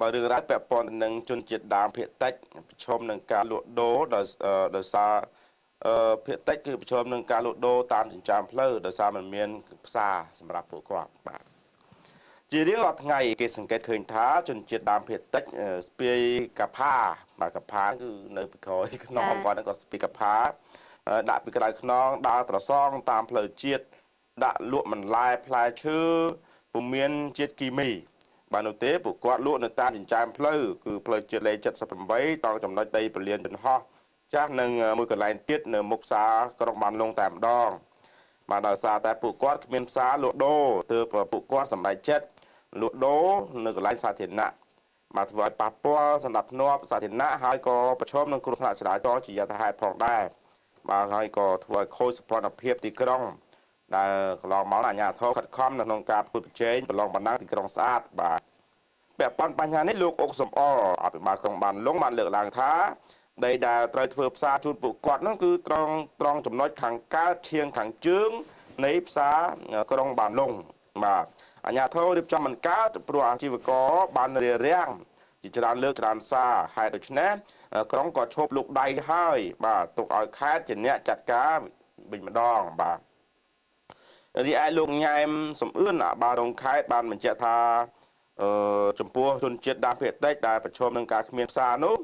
បើរឿងរ៉ាវពាក់ព័ន្ធនឹងជនជាតិដើមភាគតិចប្រឈមនឹងការលក់ដូរដោយសារភាគតិចគឺប្រឈមនឹងការលក់ដូរតាមចិញ្ចើមផ្លូវដោយសារมันមានផ្សារសម្រាប់ពួកគាត់បាទជារៀងរាល់ថ្ងៃគេសង្កេតឃើញថាជនជាតិដើមភាគតិចស្ពាយកផាបាទកផាគឺនៅពីក្រោយខ្នងគាត់គាត់ស្ពាយកផាដាក់ពីក្រៅខ្នងដើរត្រសងតាមផ្លូវជាតិដាក់លក់បន្លែផ្លែឈើពុំមានជាតិគីមីបាទនោះទេពួកគាត់លក់នៅតាមចិញ្ចើមផ្លូវគឺផ្លូវជាតិលេខ78តចំណុចដីពលានយន្តហោះចាស់នឹងមួយកន្លែងទៀតនៅមុខផ្សារក្រុងបានលងតែម្ដងបាទដោយសារតែពួកគាត់គ្មានផ្សារលក់ដូរទើបពួកគាត់សម្រេចចិត្តលក់ដូរនៅកន្លែងសាធារណៈបាទធ្វើឲ្យប៉ះពាល់សណ្ដាប់ធ្នាប់សាធារណៈហើយក៏ប្រឈមនឹងគ្រោះថ្នាក់ចរាចរណ៍ជាយថាហេតុផងដែរបាទហើយក៏ធ្វើឲ្យខូចសម្ព័ន្ធភាពទីក្រុងដែលកន្លងមកអាជ្ញាធរខិតខំនៅក្នុងការប្រកួតប្រជែងប្រឡងបណ្ដាទីក្រុងស្អាតបាទពាក់ព័ន្ធបញ្ហានេះលោកអុកសំអល់អភិបាលក្រុងបានលុងបានលើកឡើងថាដីដែលត្រូវធ្វើផ្សារជូនពួកគាត់នោះគឺត្រង់ចំណុចខាងកើតឈៀងខាងជើងនៃផ្សារក្រុងបានលុងបាទអាជ្ញាធររៀបចំបង្កើតព្រោះអាជីវករបានរារាំងជាច្រើនលើកច្រើនសារហេតុដូច្នេះក្រុងក៏ឈប់លុកដៃហើយបាទទុកឲ្យខេត្តជាអ្នកចាត់ការវិញម្ដងបាទរីឯលោកញ៉ែមសំអឿនបាទរងខេត្តបានបញ្ជាក់ថាចំពោះជនជាតិដើមភាគតិចដែលប្រឈមនឹងការគ្មានផ្សារនោះ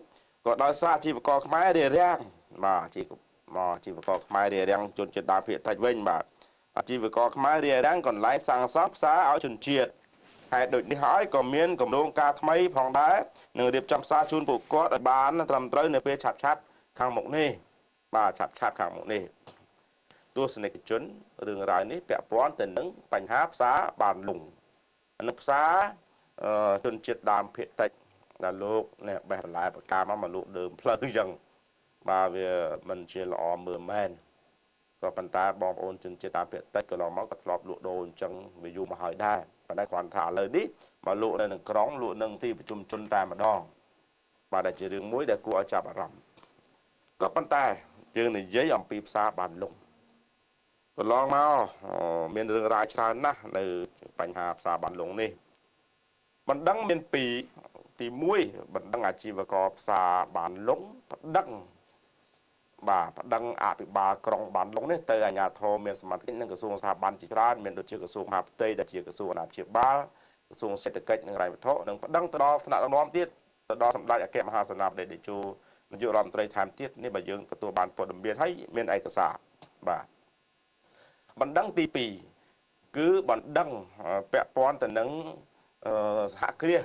ក៏ដោយសារអាជីវករខ្មែររារាំងបាទអាជីវករខ្មែររារាំងជនជាតិដើមភាគតិចវិញបាទអាជីវករខ្មែររារាំងកន្លែងសាងសង់ផ្សារឲ្យជនជាតិហេតុដូចនេះហើយក៏មានគម្រោងការថ្មីផងដែរនឹងរៀបចំផ្សារជូនពួកគាត់ឲ្យបានត្រឹមត្រូវនៅពេលឆាប់ខាងមុខនេះបាទឆាប់ខាងមុខនេះទស្សនិកជនរឿងរ៉ាវនេះពាក់ព័ន្ធទៅនឹងបញ្ហាផ្សារបានលុងនិងផ្សារជនជាតិដើមភាគតិចដែលលោកនេះបេះបន្លែបកាមកលក់ដើមផ្លូវអញ្ចឹងបាទវាមិនជាល្អមើលមែនក៏ប៉ុន្តែបងប្អូនជនជាតិដើមភាគតិចក៏ឡងមកក៏ធ្លាប់លក់ដូរអញ្ចឹងវាយូរមកហើយដែរប៉ុន្តែគ្រាន់ថាឥឡូវនេះមកលក់នៅក្នុងក្រុងលក់នឹងទីប្រជុំជនតែម្ដងបាទដែលជារឿងមួយដែលគួរឲ្យចាប់អារម្មណ៍ក៏ប៉ុន្តែយើងនិយាយអំពីផ្សារបានលុងកន្លងមកមានរឿងរ៉ាវច្រើនណាស់នៅបញ្ហាផ្សារបានលុងនេះបណ្ដឹងមានពីរទី1បណ្ដឹងអាជីវករផ្សារបានលុងបណ្ដឹងអភិបាលក្រុងបានលុងនេះទៅអាជ្ញាធរមានសមត្ថកិច្ចនិងក្រសួងស្ថាប័នជាច្រើនមានដូចជាក្រសួងមហាផ្ទៃដែលជាក្រសួងអាណាព្យាបាលក្រសួងសេដ្ឋកិច្ចនិងហិរញ្ញវត្ថុនិងបណ្ដឹងទៅដល់ថ្នាក់ដឹកនាំទៀតទៅដល់សម្ដេចអគ្គមហាសេនាបតីតេជោនាយករដ្ឋមន្ត្រីថែមទៀតនេះបើយើងទទួលបានព័ត៌មានហើយមានឯកសារបាទបណ្ដឹងទី2គឺបណ្ដឹងពាក់ព័ន្ធទៅនឹងសហគ្រាស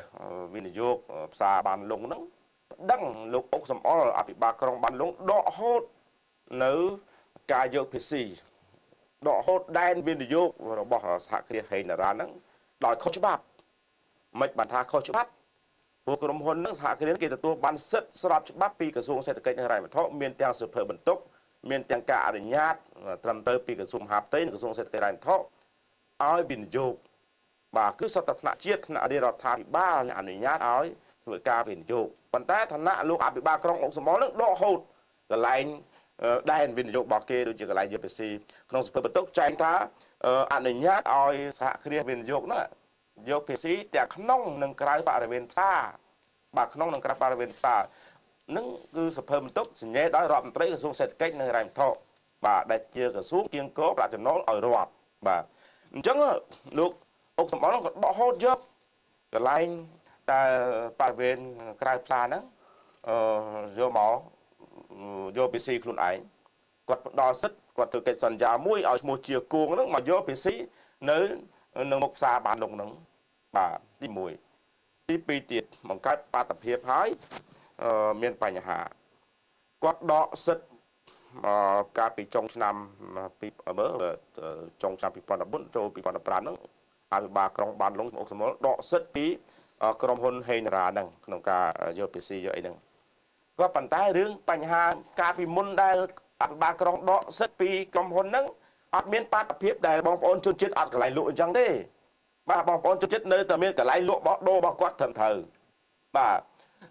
វិនិយោគផ្សារបានលុងហ្នឹងដឹងលោកអុកសំអល់អភិបាលក្រុងបានលុងដកហូតនៅការយកភាសីដកហូតដែនវិនិយោគរបស់សហគ្រាសហេណារ៉ាហ្នឹងដោយខុសច្បាប់មិនបានថាខុសច្បាប់ពួកក្រុមហ៊ុនហ្នឹងសហគ្រាសគេទទួលបានសិទ្ធិស្របច្បាប់ពីក្រសួងសេដ្ឋកិច្ចនិងហិរញ្ញវត្ថុមានទាំងសិទ្ធិបន្ទុកមានទាំងការអនុញ្ញាតត្រឹមត្រូវពីក្រសួងមហាផ្ទៃនិងក្រសួងសេដ្ឋកិច្ចហិរញ្ញវត្ថុឲ្យវិនិយោគបាទគឺសតថ្នាក់ជាតិថ្នាក់រាជរដ្ឋាភិបាលអនុញ្ញាតឲ្យធ្វើការវិនិយោគប៉ុន្តែឋានៈលោកអភិបាលក្រុងអុកសំអល់នឹងដកហូតកន្លែងដែនវិនិយោគរបស់គេដូចជាកន្លែង UPC ក្នុងសភៅបន្ទុកចែងថាអនុញ្ញាតឲ្យសហគ្រាសវិនិយោគនោះយក PC ទាំងក្នុងនិងក្រៅបរិវេណផ្សារបាទក្នុងនិងក្រៅបរិវេណផ្សារនឹងគឺសភៅបន្ទុកសញ្ញេដោយរដ្ឋមន្ត្រីក្រសួងសេដ្ឋកិច្ចនិងហិរញ្ញវត្ថុបាទដែលជាក្រសួងគៀងគរប្រាក់ចំណូលឲ្យរដ្ឋបាទអញ្ចឹងលោកអុកសំអល់ក៏ដកហូតយកកន្លែងតែបរិវេណក្រៅផ្សារហ្នឹងយកមកយក PC ខ្លួនឯងគាត់ផ្ដល់សិទ្ធគាត់ធ្វើកិច្ចសន្យាមួយឲ្យឈ្មោះជាគួងហ្នឹងមកយក PC នៅមុខផ្សារបានលុងហ្នឹងបាទទី1ទី2ទៀតបង្កើតបាតុភិបហើយមានបញ្ហាគាត់ដកសិទ្ធកាលពីចុងឆ្នាំចុងឆ្នាំ2014ចូល2015ហ្នឹងអភិបាលក្រុងបានលុងអុកសមលដកសិទ្ធពីក្រុមហ៊ុនហេណារ៉ាហ្នឹងក្នុងការយក PC យកអីហ្នឹងក៏ប៉ុន្តែរឿងបញ្ហាការពីមុនដែលអភិបាលក្រុងដកសិទ្ធពីក្រុមហ៊ុនហ្នឹងអត់មានបាតុភិបដែលបងប្អូនជនជាតិអត់កន្លែងលក់អញ្ចឹងទេបាទបងប្អូនជនជាតិនៅតែមានកន្លែងលក់បោះដូររបស់គាត់ត្រឹមត្រូវបាទ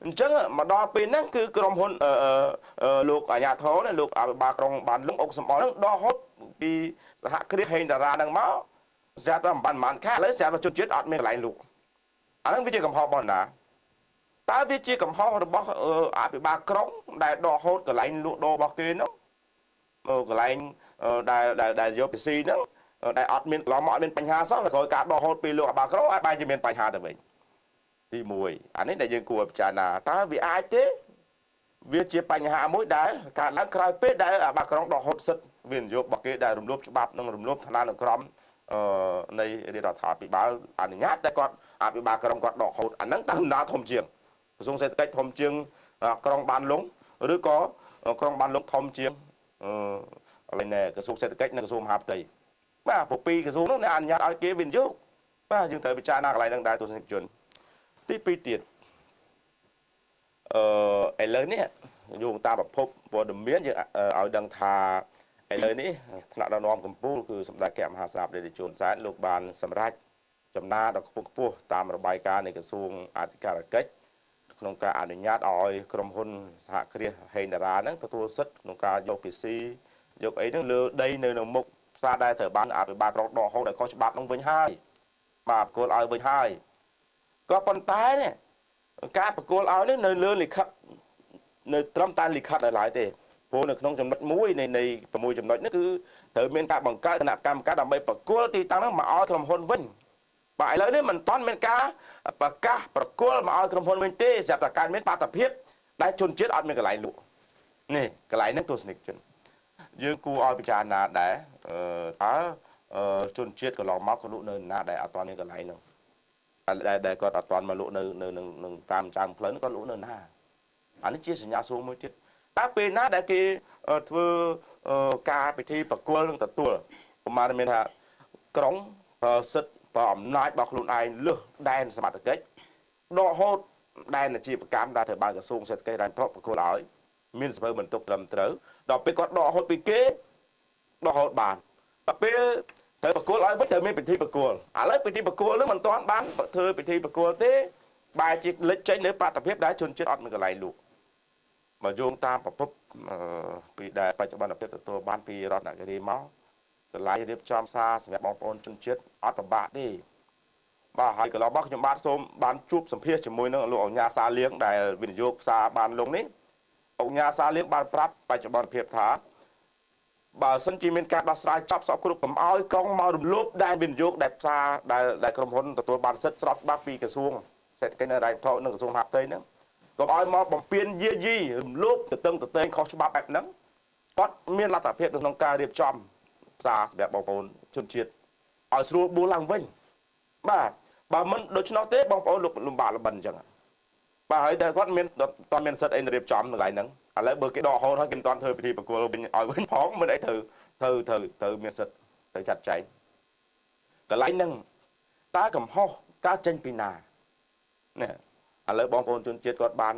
អញ្ចឹងមកដល់ពេលហ្នឹងគឺក្រុមហ៊ុនលោកអាជ្ញាធរលោកអភិបាលក្រុងបានលុងអុកសំអល់ហ្នឹងដកហូតពីសហគ្រាសហេណារ៉ាហ្នឹងមកស្រាប់តែមិនបានខែឥឡូវស្រាប់តែជនជាតិអត់មានកន្លែងលក់អាហ្នឹងវាជាកំហុសរបស់ណា តើវាជាកំហុសរបស់អភិបាលក្រុងដែលដកហូតកន្លែងលក់ដូររបស់គេនោះកន្លែងដែលយកពីស៊ីហ្នឹងដែលអត់មានកន្លងមកអត់មានបញ្ហាសោះតែក្រោយការដកហូតពីលោកអភិបាលក្រុងអាចបែរជាមានបញ្ហាទៅវិញទី1អានេះដែលយើងគួរពិចារណាតើវាអាចទេវាជាបញ្ហាមួយដែលកើតឡើងក្រោយពេលដែលអភិបាលក្រុងដកហូតសិទ្ធិវិនិយោគរបស់គេដែលរំលោភច្បាប់និងរំលោភឋានានុក្រមនៃរាជរដ្ឋាភិបាលអនុញ្ញាតតែគាត់អភិបាលក្រុងគាត់ដកហូតអាហ្នឹងតាមដំណើរធំជាងក្រសួងសេដ្ឋកិច្ចធំជាងក្រុងបានលុងឬក៏ក្រុងបានលុងធំជាងកន្លែងក្រសួងសេដ្ឋកិច្ចនិងក្រសួងមហាផ្ទៃបាទពីពីក្រសួងនោះអនុញ្ញាតឲ្យគេវិនិយោគបាទយើងត្រូវពិចារណាកន្លែងហ្នឹងដែរទស្សនិកជនទី2ទៀតឥឡូវនេះយោងតាមប្រភពព័ត៌មានយើងឲ្យដឹងថាឥឡូវនេះថ្នាក់ដឹកនាំកម្ពុជាគឺសម្ដេចព្រះមហាក្សត្ររាជជួនសែនលោកបានសម្រេចចំណាដ៏ខ្ពង់ខ្ពស់តាមរបាយការណ៍នៃក្រសួងអធិការកិច្ចក្នុងការអនុញ្ញាតឲ្យក្រុមហ៊ុនសហគ្រាសហេងតារាហ្នឹងទទួលសិទ្ធិក្នុងការយកពីស៊ីយកអីហ្នឹងលើដីនៅមុខផ្សារដែលត្រូវបានអភិបាលក្រុងដកហូតឲ្យខុសច្បាប់ហ្នឹងវិញហើយបាទប្រគល់ឲ្យវិញហើយក៏ប៉ុន្តែនេះការប្រគល់ឲ្យនេះនៅលើលិខិតនៅត្រឹមតែលិខិតឲ្យឡើយទេព្រោះនៅក្នុងចំណុចមួយនៃ6ចំណុចនេះគឺត្រូវមានការបង្កើតគណៈកម្មការដើម្បីប្រគល់ទីតាំងហ្នឹងមកឲ្យក្រុមហ៊ុនវិញបាទឥឡូវនេះមិនទាន់មានការប្រកាសប្រគល់មកឲ្យក្រុមហ៊ុនវិញទេស្រាប់តែកើតមានបាតុភិបដែលជនជាតិអត់មានកន្លែងលក់នេះកន្លែងហ្នឹងទស្សនិកជនយើងគួរឲ្យពិចារណាដែរតើជនជាតិកន្លងមកក៏លក់នៅណាដែលអត់ទាន់មានកន្លែងហ្នឹងដែលគាត់អត់ទាន់មកលក់នៅនឹងតាមចាំផ្លូវគាត់លក់នៅណាអានេះជាសញ្ញាសួរមួយទៀតតើពេលណាដែលគេធ្វើការពិធីប្រគល់នឹងទទួលប្រហែលមានថាក្រុងសិទ្ធិបើអំណាចរបស់ខ្លួនឯងលើសដែនសមត្ថកិច្ចដកហូតដែនអាជីវកម្មដែលត្រូវបានក្រសួងសេដ្ឋកិច្ចរដ្ឋប្រគល់ឲ្យមានសភៅបន្ទុកត្រឹមត្រូវដល់ពេលគាត់ដកហូតពីគេដកហូតបានដល់ពេលត្រូវប្រគល់ឲ្យវិញត្រូវមានពិធីប្រគល់ឥឡូវពិធីប្រគល់នឹងមិនទាន់បានធ្វើពិធីប្រគល់ទេបែរជាលេចចេញនៅបាតុភិបដែលជនជាតិអត់មានកន្លែងលក់បើយោងតាមប្រភពពីដែលបច្ចុប្បន្នភាពទទួលបានពីរដ្ឋនគរីមកកន្លែងរៀបចំសារសម្រាប់បងប្អូនជនជាតិអត់ពិបាកទេបាទហើយកន្លងមកខ្ញុំបាទសូមបានជួបសម្ភាសជាមួយនឹងលោកអញ្ញាសាលៀងដែលវិនិយោគផ្សារបានលងនេះអញ្ញាសាលៀងបានប្រាប់បច្ចុប្បន្នភាពថាបើសិនជាមានការដោះស្រាយចប់សពគ្រប់កុំឲ្យក្រុងមករំលោភដែលវិនិយោគដែលផ្សារដែលក្រុមហ៊ុនទទួលបានសិទ្ធិស្របច្បាប់ពីក្រសួងសេដ្ឋកិច្ចនិងហិរញ្ញវត្ថុនិងក្រសួងមហាផ្ទៃហ្នឹងកុំឲ្យមកបំពេញយាយីរំលោភទៅតឹងទៅតែងខុសច្បាប់បែបហ្នឹងគាត់មានលទ្ធភាពក្នុងការរៀបចំផ្សារសម្រាប់បងប្អូនជនជាតិឲ្យស្រួលបួលឡើងវិញបាទបើមិនដូច្នោះទេបងប្អូនលំបាកលំបិនអញ្ចឹងបាទហើយតែគាត់មានតើមានសិទ្ធិអីរៀបចំកន្លែងហ្នឹងឥឡូវបើគេដកហូតហើយគេមិនទាន់ធ្វើពិធីប្រគល់វិញឲ្យវិញផងមិនអីត្រូវមានសិទ្ធិត្រូវចាត់ចែងកន្លែងហ្នឹងតើកំហុសកើតចេញពីណានេះឥឡូវបងប្អូនជនជាតិគាត់បាន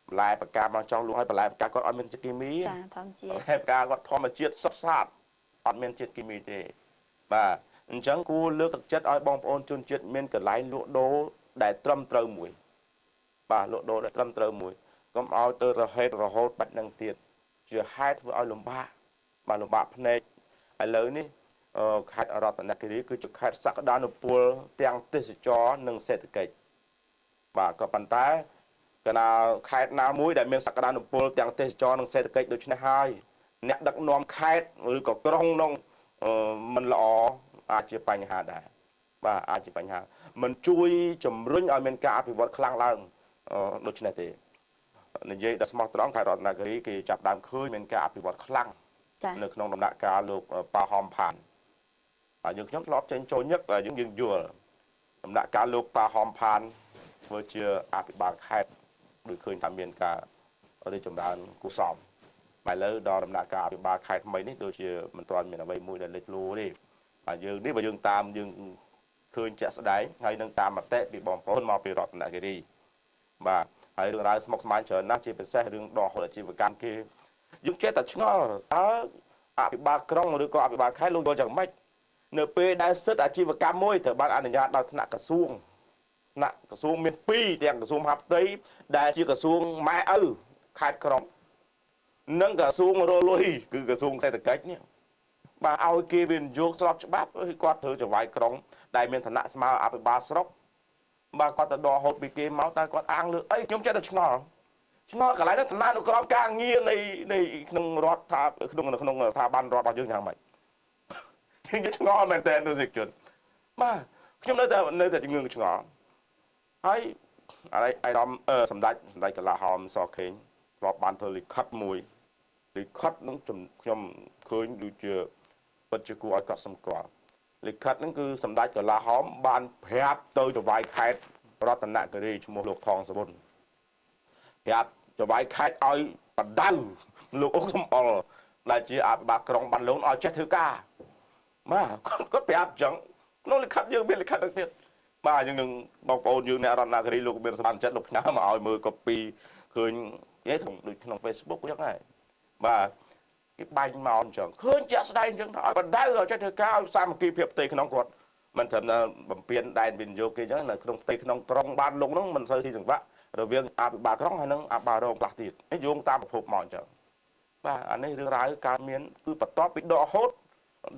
បន្លែប្រកាសមកចង់លក់ឲ្យបន្លែប្រកាសគាត់អត់មានជាតិគីមីចាធម្មជាតិបន្លែប្រកាសគាត់ធម្មជាតិសុទ្ធសាធអត់មានជាតិគីមីទេបាទអញ្ចឹងគួរលើកទឹកចិត្តឲ្យបងប្អូនជនជាតិមានកន្លែងលក់ដូរដែលត្រឹមត្រូវមួយបាទលក់ដូរដែលត្រឹមត្រូវមួយកុំឲ្យទៅរហូតបាច់នឹងទៀតជាហេតុធ្វើឲ្យលំបាកបាទលំបាកភ្នែកឥឡូវនេះខេត្តរតនគិរីគឺជាខេត្តសក្តានុពលទាំងទេសចរនិងសេដ្ឋកិច្ចបាទក៏ប៉ុន្តែកណាខេត្តណាមួយដែលមានសក្តានុពលទាំងទេសចរនិងសេដ្ឋកិច្ចដូចនេះហើយអ្នកដឹកនាំខេត្តឬក៏ក្រុងនោះមិនល្អអាចជាបញ្ហាដែរបាទអាចជាបញ្ហាមិនជួយជំរុញឲ្យមានការអភិវឌ្ឍខ្លាំងឡើងដូច្នេះទេនិយាយដល់ស្មោះត្រង់ខេត្តរតនគិរីគេចាប់ដើមឃើញមានការអភិវឌ្ឍខ្លាំងនៅក្នុងដំណាក់កាលលោកប៉ាហំផានហើយយើងខ្ញុំធ្លាប់ចេញចូលញឹកយើងយល់ដំណាក់កាលលោកប៉ាហំផានធ្វើជាអភិបាលខេត្តដូចឃើញថាមានការរីកចម្រើនគូសំតែឥឡូវដល់ដំណាក់កាលអភិបាលខេត្តថ្មីនេះដូចជាមិនទាន់មានអ្វីមួយដែលលេចធ្លោទេបាទយើងនេះបើយើងតាមយើងឃើញជាក់ស្ដែងហើយនឹងតាមមតិពីបងប្អូនមកពីរតនគិរីបាទហើយរឿងរ៉ាវស្មុគស្មាញច្រើនណាស់ជាពិសេសរឿងដកហូតអាជីវកម្មគេយើងចេះតែឆ្ងល់តើអភិបាលក្រុងឬក៏អភិបាលខេត្តលោកយល់យ៉ាងម៉េចនៅពេលដែលសិទ្ធិអាជីវកម្មមួយត្រូវបានអនុញ្ញាតដោយថ្នាក់ក្រសួងមាន2ទាំងក្រសួងមហាផ្ទៃដែលជាក្រសួងម៉ែឪខេត្តក្រុងនិងក្រសួងរលុយគឺក្រសួងសេដ្ឋកិច្ចនេះបាទឲ្យគេវិនិយោគស្របច្បាប់គាត់ធ្វើចង្វាយក្រុងដែលមានឋានៈស្មើអភិបាលស្រុក bà có thể đo hột bị kia máu ta có ăn được ấy chúng chết được chúng nó cả lại nó thành ra nó có càng nhiên này không rót tha không tha ban rót bao nhiêu nhà mày nhưng chúng nó mình tên tôi dịch chuẩn mà chúng nó nơiแต่ងឿងឆ្ងល់ហើយអាយសម្ដេចកលាហោមសខេងធ្លាប់បានធ្វើលិខិតមួយលិខិតនឹងខ្ញុំឃើញដូចជាពិតជាគួរឲ្យកត់សម្គាល់លិខិតហ្នឹងគឺសម្ដេចកលាហោមបានប្រាប់ទៅចវាយខេត្តរតនគិរីឈ្មោះលោកថងសវុនប្រាប់ចវាយខេត្តឲ្យបដៅលោកអ៊ុកសំអល់ដែលជាអភិបាលក្រុងបានលូនឲ្យចេះធ្វើការបាទគាត់ប្រាប់អញ្ចឹងក្នុងលិខិតយើងមានលិខិតទៅទៀតបាទយើងនឹងបងប្អូនយើងអ្នករតនគិរីលោកមានសម្បត្តិចិត្តលោកផ្ញើមកឲ្យមើលកូពីឃើញដូចក្នុង Facebook អញ្ចឹងហើយបាទគេបាញ់មកអញ្ចឹងឃើញជាក់ស្ដែងអញ្ចឹងឲ្យបដៅឲ្យចេះធ្វើការឲ្យសាមគ្គីភាពផ្ទៃក្នុងគាត់មិនត្រឹមតែបំពេញដែនវិនិយោគគេអញ្ចឹងនៅក្នុងផ្ទៃក្នុងក្រុងបានលុកហ្នឹងមិនសូវស៊ីសង្វាក់រវាងអភិបាលក្រុងហើយនិងអភិបាលរងខ្លះទៀតនេះយោងតាមប្រភពមកអញ្ចឹងបាទអានេះរឿងរ៉ាវកើតមានគឺបន្ទាប់ពីដកហូត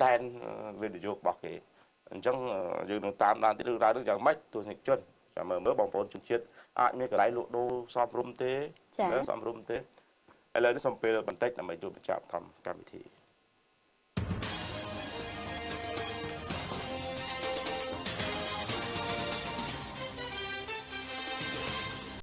ដែនវិនិយោគរបស់គេអញ្ចឹងយើងនឹងតាមដានទីរឿងរ៉ាវនេះយ៉ាងម៉េចទស្សនិកជនចាំមើលបងប្អូនជនជាតិអាចមានកន្លែងលក់ដូរសមរម្យទេសមរម្យទេឥឡូវនេះសូមពេលបន្តិចដើម្បីជួបបញ្ចប់ធម្មកម្មវិធី